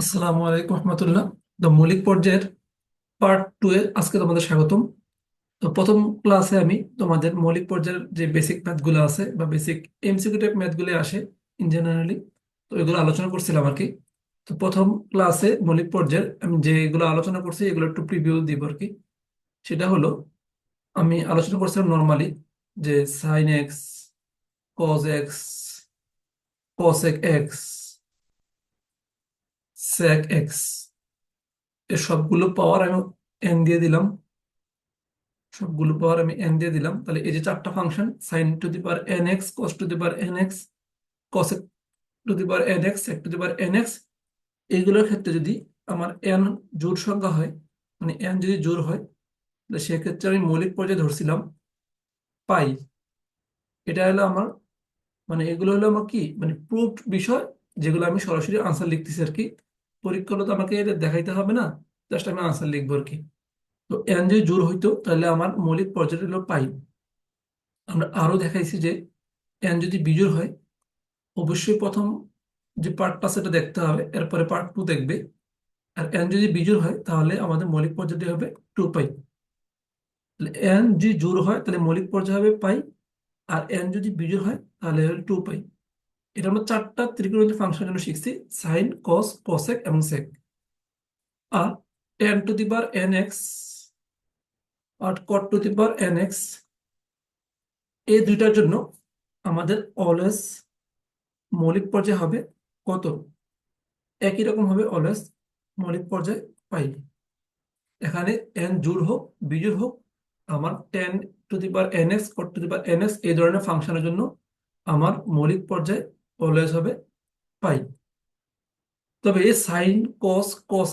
আসসালামু আলাইকুম রহমতুল্লাহ। তো মৌলিক পর্যায়ের পার্ট 2 এ আজকে তোমাদের স্বাগতম। তো প্রথম ক্লাসে আমি তোমাদের মৌলিক পর্যায়ের যে বেসিক ম্যাথগুলো আছে বা বেসিক এমসিকিউ টাইপ ম্যাথগুলো আসে ইন জেনারেলি, তো এগুলো আলোচনা করছিলাম আর কি। তো প্রথম ক্লাসে মৌলিক পর্যায়ের আমি যেগুলো আলোচনা করছি এগুলো একটু প্রিভিউ দিব আর কি। সেটা হলো, আমি আলোচনা করছিলাম নর্মালি যে sine x, cos x, cosec x, sec x, এর সবগুলো পাওয়ার আমি এন দিয়ে দিলাম। সবগুলো পাওয়ার আমি এন দিয়ে দিলাম, তাহলে এই যে চারটা function, sine to the power n x, cos to the power n x, cosec to the power n x, sec to the power n x, এইগুলোর ক্ষেত্রে যদি আমার এন জোড় সংখ্যা হয়, মানে এন যদি জোড় হয়, তাহলে সেক্ষেত্রে আমি মৌলিক পর্যায়ে ধরছিলাম পাই। এটা হলো আমার, মানে এগুলো হলো আমার কি, মানে প্রুফড বিষয়, যেগুলো আমি সরাসরি আনসার লিখতেছি আর কি। পরীক্ষা হলো তো আমাকে এটা দেখাইতে হবে না, জাস্ট আমি আনসার লিখবো আর কি। তো এন যদি জোড় হইতো তাহলে আমার মৌলিক পর্যায় হলো পাই। আমরা আরো দেখাইছি যে এন যদি বিজোড় হয়, অবশ্যই প্রথম যে পার্টটা সেটা দেখতে হবে, এরপরে পার্ট 2 দেখবে। আর এন যদি বিজোড় হয় তাহলে আমাদের মৌলিক পর্যায়টি হবে 2 পাই। তাহলে এন যদি জোড় হয় তাহলে মৌলিক পর্যায় হবে পাই, আর এন যদি বিজোড় হয় তাহলে হবে 2 পাই। এটা আমরা চারটা ত্রিকোণমিতিক ফাংশনের জন্য শিখছি: সাইন, কস, কোসেক এবং সেক। আর ten to the power n x আর cot to the power n x, এই দুইটার জন্য আমাদের অলওয়েজ মৌলিক পর্যায় হবে কত? একই রকম হবে অলওয়েজ মৌলিক পর্যায় পাই। এখানে এন জোড় হোক বিজোড় হোক, আমার tan to the power n x, cot to the power n x, এই ধরনের ফাংশনের জন্য আমার মৌলিক পর্যায় অলওয়েজ হবে পাই। তবে এই সাইন, কস,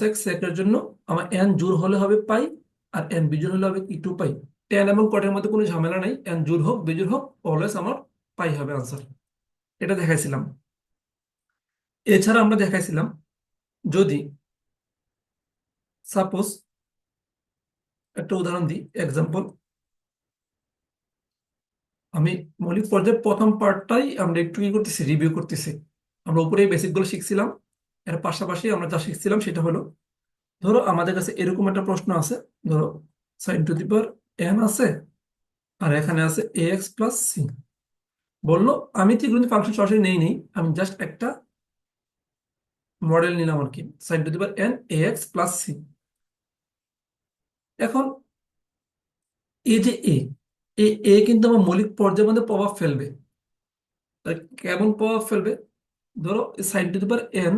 এক্স, সেকের জন্য আমার এন জোড় হলে হবে পাই, আর এন বিজোড় হলে হবে কি 2 পাই। টেন এবং কটের মধ্যে কোনো ঝামেলা নাই, এন জোড় হোক বিজোড় হোক অলওয়েজ আমার পাই হবে আনসার। এটা দেখাইছিলাম। এছাড়া আমরা দেখাইছিলাম, যদি সাপোজ একটা উদাহরণ দিই, এক্সাম্পল, আমি মৌলিক পর্যায়ে প্রথম পার্টটাই আমরা একটু কি করতেছি, রিভিউ করতেছি। আমরা উপরে বেসিক গুলো শিখছিলাম, এর পাশাপাশি আমরা যা শিখছিলাম সেটা হলো, ধরো আমাদের কাছে এরকম একটা প্রশ্ন আছে। ধরো sine to the power n আছে, আর এখানে আছে এ এক্স প্লাস সি। বললো, আমি ত্রিকোণমিতিক ফাংশন সরাসরি নেই, আমি জাস্ট একটা মডেল নিলাম আর কি, sine to the power n a x plus c. এখন এই যে এ কিন্তু আমার মৌলিক পর্যায়ের মধ্যে প্রভাব ফেলবে। তাই কেমন প্রভাব ফেলবে? ধরো sine to the power n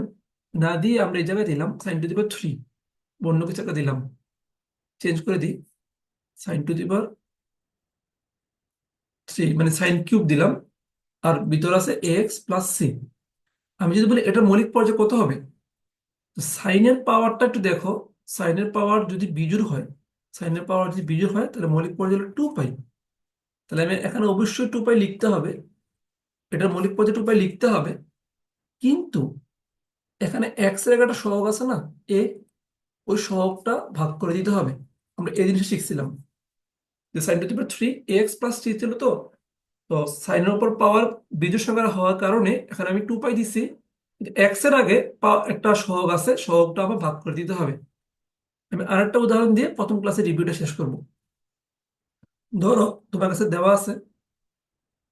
না দিয়ে আমরা এই জায়গায় দিলাম সাইন টু দি পাওয়ার 3, অন্য কিছু একটা দিলাম, চেঞ্জ করে দিই, সাইন টু দি পাওয়ার 3 মানে সাইন কিউব দিলাম, আর ভিতর আছে এ এক্স প্লাস সি। আমি যদি বলি এটা মৌলিক পর্যায়ে কত হবে, তো সাইনের পাওয়ারটা একটু দেখো। সাইনের পাওয়ার যদি বিজোড় হয়, সাইনের পাওয়ার যদি বিজোড় হয় তাহলে মৌলিক পর্যায় হলো 2 পাই। তাহলে আমি এখানে অবশ্যই 2 পাই লিখতে হবে, এটা মৌলিক পর্যায়ে 2 পাই লিখতে হবে। কিন্তু এখানে এক্স এর একটা সহগ আছে না, এ, ওই সহগটা ভাগ করে দিতে হবে। আমরা এই জিনিসটা শিখছিলাম যে sine to the power 3 x plus 3 ছিল। তো তো সাইনের উপর পাওয়ার বিজোড় সংখ্যা হওয়ার কারণে এখানে আমি 2 পাই দিচ্ছি, কিন্তু এক্স এর আগে একটা সহগ আছে, সহগটা আবার ভাগ করে দিতে হবে। আমি আরেকটা উদাহরণ দিয়ে প্রথম ক্লাসের রিভিউটা শেষ করব। ধরো তোমার কাছে দেওয়া আছে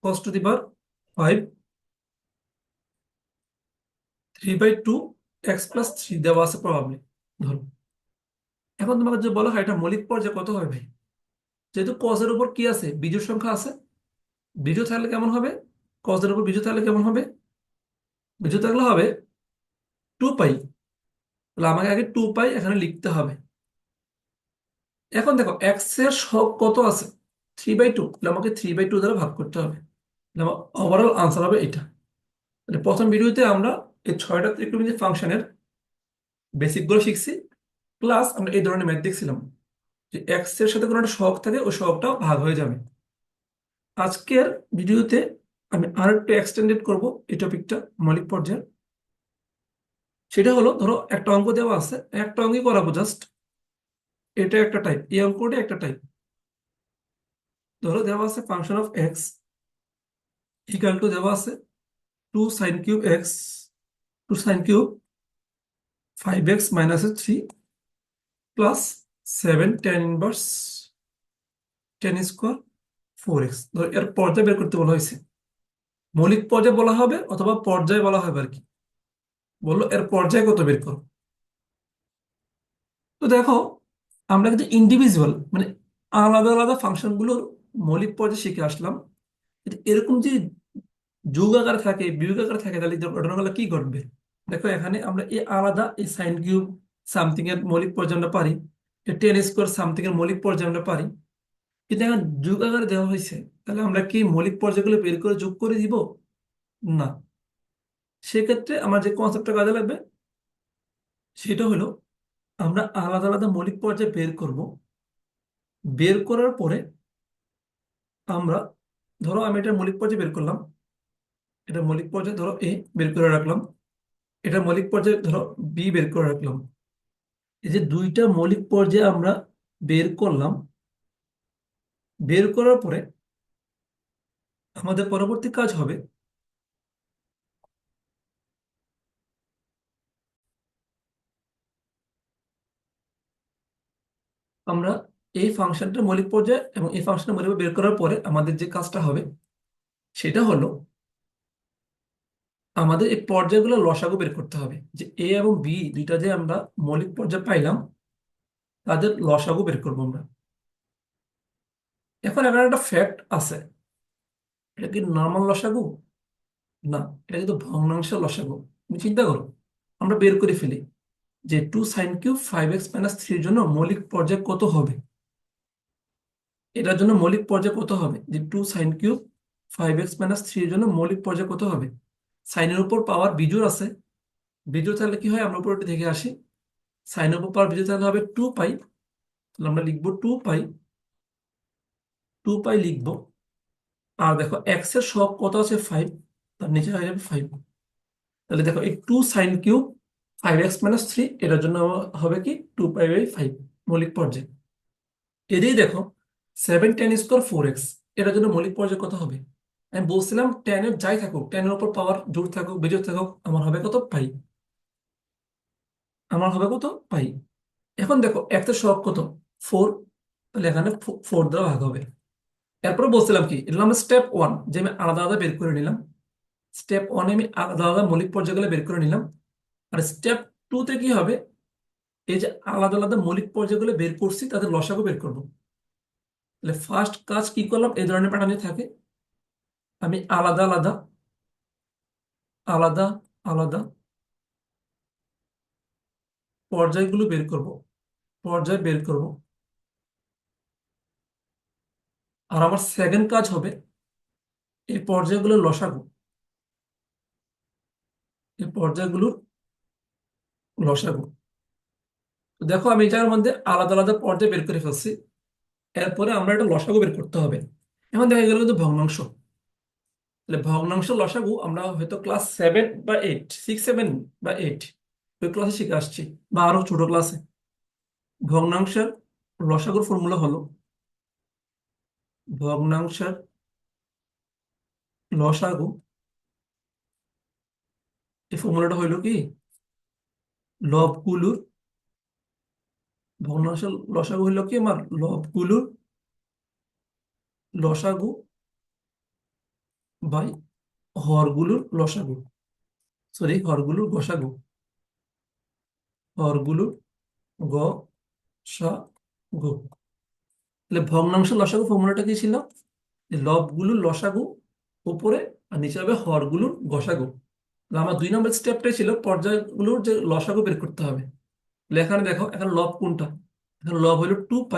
cos two the power 5 3/2 x plus 3 দেওয়া আছে প্রবাবলি, ধরো। এখন তোমাকে যে বলা হয় এটা মৌলিক পর্যায়ে কত হবে ভাই, যেহেতু cos এর উপর কি আছে, বিজোড় সংখ্যা আছে, বিজোড় থাকলে কেমন হবে? cos এর উপর বিজোড় থাকলে কেমন হবে? বিজোড় থাকলে হবে 2 পাই। তাহলে আমাকে আগে 2 পাই এখানে লিখতে হবে। এখন দেখো এক্স এর সহগ কত আছে, 3/2, তাহলে আমাকে 3/2 দ্বারা ভাগ করতে হবে। ওভারঅল আনসার হবে এটা। তাহলে প্রথম ভিডিওতে আমরা এই 6টা ত্রিকোণমিতিক ফাংশনের বেসিক গুলো শিখছি, প্লাস আমরা এই ধরনের ম্যাথ দেখছিলাম যে এক্স এর সাথে কোনো একটা সহগ থাকে, ওই সহগটা ভাগ হয়ে যাবে। আজকের ভিডিওতে আমি আরেকটু এক্সটেন্ডেড করব এই টপিকটা, মৌলিক পর্যায়ে। সেটা হলো, ধরো একটা অঙ্ক দেওয়া আছে, একটা অঙ্কই করাবো জাস্ট, এটা একটা টাইপ, এই অঙ্কটা একটা টাইপ। ধরো দেওয়া আছে function of x equal to, দেওয়া আছে 2 sine cube x, 2 sine cube 5x - 3 plus 7 tan 1 tan² 4x। ধর এর পর্যায় বের করতে বলা হয়েছে, মৌলিক পর্যায় বলা হবে অথবা পর্যায় বলা হবে আর কি। বললো এর পর্যায় কত বের করো। তো দেখো, আমরা কিন্তু ইন্ডিভিজুয়াল মানে আলাদা আলাদা ফাংশনগুলোর মৌলিক পর্যায়ে শিখে আসলাম। কিন্তু এরকম যে যোগ আকারে থাকে বিয়োগ আকারে থাকে তাহলে এই ঘটনাগুলো কি ঘটবে। দেখো এখানে আমরা এই আলাদা এই সাইন কিউব সামথিং এর মৌলিক পর্যায় আমরা পারি, এই tan² সামথিং এর মৌলিক পর্যায় আমরা পারি। কিন্তু এখন যোগ আকারে দেওয়া হয়েছে, তাহলে আমরা কি মৌলিক পর্যায়গুলো বের করে যোগ করে দিব? না। সেক্ষেত্রে আমার যে কনসেপ্টটা কাজে লাগবে সেটা হলো, আমরা আলাদা আলাদা মৌলিক পর্যায় বের করব। বের করার পরে আমরা, ধরো আমি এটা মৌলিক পর্যায়ে বের করলাম, এটা মৌলিক পর্যায়ে ধরো এ বের করে রাখলাম, এটা মৌলিক পর্যায়ে ধরো বি বের করে রাখলাম। এই যে দুইটা মৌলিক পর্যায়ে আমরা বের করলাম, বের করার পরে আমাদের পরবর্তী কাজ হবে আমরা এই ফাংশনটা মৌলিক পর্যায়ে এবং এই ফাংশনের মৌলিক পর্যায়ে বের করার পরে আমাদের যে কাজটা হবে সেটা হলো আমাদের এই পর্যায়গুলো লসাগু বের করতে হবে। যে এ এবং বি দুইটা যে আমরা মৌলিক পর্যায় পাইলাম তাদের লসাগু বের করবো আমরা। এখন এখানে একটা ফ্যাক্ট আছে, এটা কি নর্মাল লসাগু? না, এটা কিন্তু ভগ্নাংশের লসাগু। তুমি চিন্তা করো, আমরা বের করে ফেলি যে 2sin³ 5x - 3 জন্য মৌলিক পর্যায় কত হবে। এটার জন্য মৌলিক পর্যায় কত হবে, যে 2sin³ 5x - 3 এর জন্য মৌলিক পর্যায় কত হবে। সাইনের উপর পাওয়ার বিজোড় আছে, বিজোড় থাকলে কি হয় আমরা উপর একটু দেখে আসি। সাইনের উপর পাওয়ার বিজোড় থাকলে হবে 2π, তাহলে আমরা লিখবো 2π, 2π লিখবো। আর দেখো এক্স এর সহগ কত আছে 5, তার নিচে হয়ে যাবে 5। তাহলে দেখো এই 2sin³ 5x - 3 এটার জন্য হবে কি 2π/5 মৌলিক পর্যায়। এদিকে দেখো 7 tan² 4x, এটার জন্য মৌলিক পর্যায় কত হবে। আমি বলছিলাম ট্যানের যাই থাকুক, ট্যানের উপর পাওয়ার জোড় থাকুক বেজোড় থাকুক, আমার হবে কত পাই, আমার হবে কত পাই। এখন দেখো এক্স এর সহগ কত 4, তাহলে এখানে 4 দ্বারা ভাগ হবে। এরপরে বলছিলাম কি, এটা হলো স্টেপ 1, যে আমি আলাদা আলাদা বের করে নিলাম। স্টেপ 1 আমি আলাদা আলাদা মৌলিক পর্যায়গুলো বের করে নিলাম। আর স্টেপ 2 তে কি হবে, এই যে আলাদা আলাদা মৌলিক পর্যায়গুলো বের করছি তাদের লসাগু বের করব। তাহলে ফার্স্ট কাজ কি করলাম, এই ধরনের প্যাটার্নে থাকে, আমি আলাদা আলাদা আলাদা আলাদা পর্যায়গুলো বের করব, পর্যায় বের করব। আর আমার সেকেন্ড কাজ হবে এই পর্যায়গুলোর লসাগু, এই পর্যায়গুলোর লসাগু। তো দেখো আমি এটার মধ্যে আলাদা আলাদা পর্যায় বের করে ফেলছি। এরপরে আমরা একটা লসাগু বের করতে হবে। এখন দেখা গেল কিন্তু ভগ্নাংশ, তাহলে ভগ্নাংশ লসাগু আমরা হয়তো ক্লাস 7 বা 8, 6, 7 বা 8 ওই ক্লাসে শিখে আসছি, বা আরো ছোট ক্লাসে। ভগ্নাংশের লসাগুর ফর্মুলা হলো, ভগ্নাংশের লসাগু এই ফর্মুলাটা হইলো কি, লবগুলোর, ভগ্নাংশের লসাগু হইলো কি আমার লবগুলোর লসাগু বাই হরগুলোর লসাগু, সরি হরগুলোর গসাগু, হরগুলোর গসাগু। তাহলে ভগ্নাংশ লসাগু ফর্মুলাটা কি ছিল, যে লবগুলোর লসাগু উপরে আর নিচে হবে হরগুলোর গসাগু। তাহলে আমার 2 নম্বর স্টেপটাই ছিল পর্যায়গুলোর যে লসাগু বের করতে হবে। তাহলে এখানে দেখো এখানে লব কোনটা, এখানে লব হইলো 2π,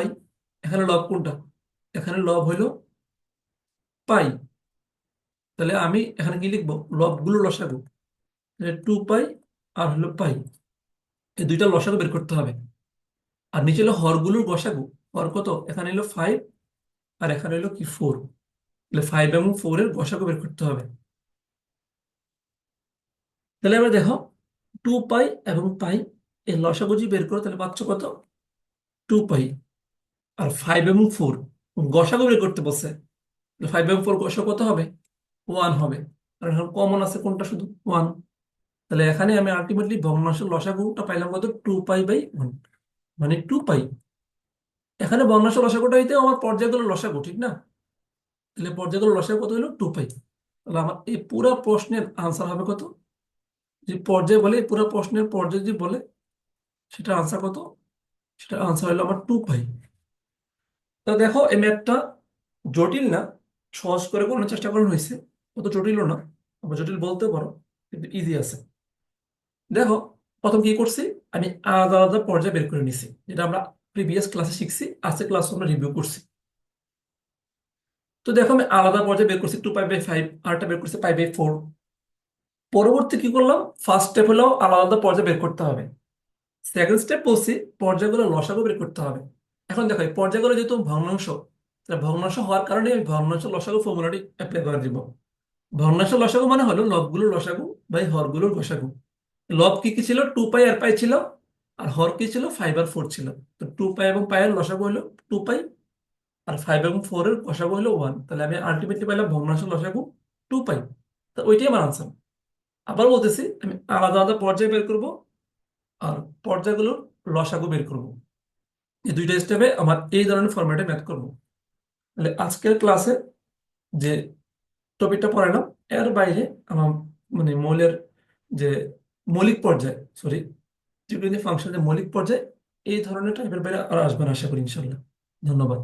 এখানে লব কোনটা, এখানে লব হইলো পাই। তাহলে আমি এখানে কি লিখবো, লবগুলো লসাগু 2π আর হলো পাই, এই দুইটা লসাগু বের করতে হবে। আর নিচে হলো হরগুলোর গসাগু, হর কত, এখানে হলো 5 আর এখানে হলো কি 4, তাহলে 5 এবং 4 এর গসাগু বের করতে হবে। তাহলে আমরা দেখো 2π এবং পাই এর লসাগু যদি বের করো তাহলে পাচ্ছ কত 2π। আর 5 এবং 4 গসাগু বের করতে বলছে, 5 এবং 4 গসাগু কত হবে 1 হবে, কারণ এখন কমন আছে কোনটা শুধু 1। তাহলে এখানে আমি আলটিমেটলি ভগ্নাংশের লসাগুটা পাইলাম কত, 2π/1, মানে 2π। এখানে ভগ্নাংশের লসাগুটা হইতে আমার পর্যায়গুলো লসাগু, ঠিক না? তাহলে পর্যায়গুলো লসাগু কত হলো, 2π। তাহলে আমার এই পুরো প্রশ্নের আনসার হবে কত, যে পর্যায় বলে, এই পুরো প্রশ্নের পর্যায় যদি বলে, সেটার আনসার কত? সেটার আনসার হলো আমার 2π। তো দেখো এই ম্যাথটা জটিল না, সহজ করে কোনো চেষ্টা করানো হয়েছে, অত জটিলও না, আবার জটিল বলতে পারো, কিন্তু ইজি আছে। দেখো প্রথম কি করছি, আমি আলাদা আলাদা পর্যায়ে বের করে নিছি, যেটা আমরা প্রিভিয়াস ক্লাসে শিখছি, আজকে ক্লাসে আমরা রিভিউ করছি। তো দেখো আমি আলাদা পর্যায়ে বের করছি 2π/5, আরটা বের করছি π/4। পরবর্তী কি করলাম, ফার্স্ট স্টেপ হলো আলাদা আলাদা পর্যায়ে বের করতে হবে। সেকেন্ড স্টেপ বলছি পর্যায়গুলো লসাগু বের করতে হবে। এখন দেখো এই পর্যায়গুলো যেহেতু ভগ্নাংশ, তাহলে ভগ্নাংশ হওয়ার কারণে আমি ভগ্নাংশ লসাগু ফর্মুলাটি অ্যাপ্লাই করে দিব। ভগ্নাংশ লসাগু মানে হলো লবগুলোর লসাগু বাই হরগুলোর লসাগু। লব কি কি ছিল, 2π আর পাই ছিল, আর হর কি ছিল, 5 আর 4 ছিল। তো 2π এবং পায়ের লসাগু হলো 2π, আর 5 এবং 4 এর লসাগু হলো 1। তাহলে আমি আলটিমেটলি পাইলাম ভগ্নাংশ লসাগু 2π। তো ওইটাই আমার আনসার। আবার বলতেছি, আমি আলাদা আলাদা পর্যায়ে বের করব, আর পর্যায়গুলোর লসাগু বের করব। এই দুইটা স্টেপে আমার এই ধরনের ফরম্যাটে ম্যাথ করব। তাহলে আজকের ক্লাসে যে টপিকটা পড়ালাম, এর বাইরে আমার মানে যে মৌলিক পর্যায়, সরি, ত্রিকোণমিতিক ফাংশনের মৌলিক পর্যায়, এই ধরনের টাইপের বাইরে আর আসবেন আশা করি ইনশাল্লাহ। ধন্যবাদ।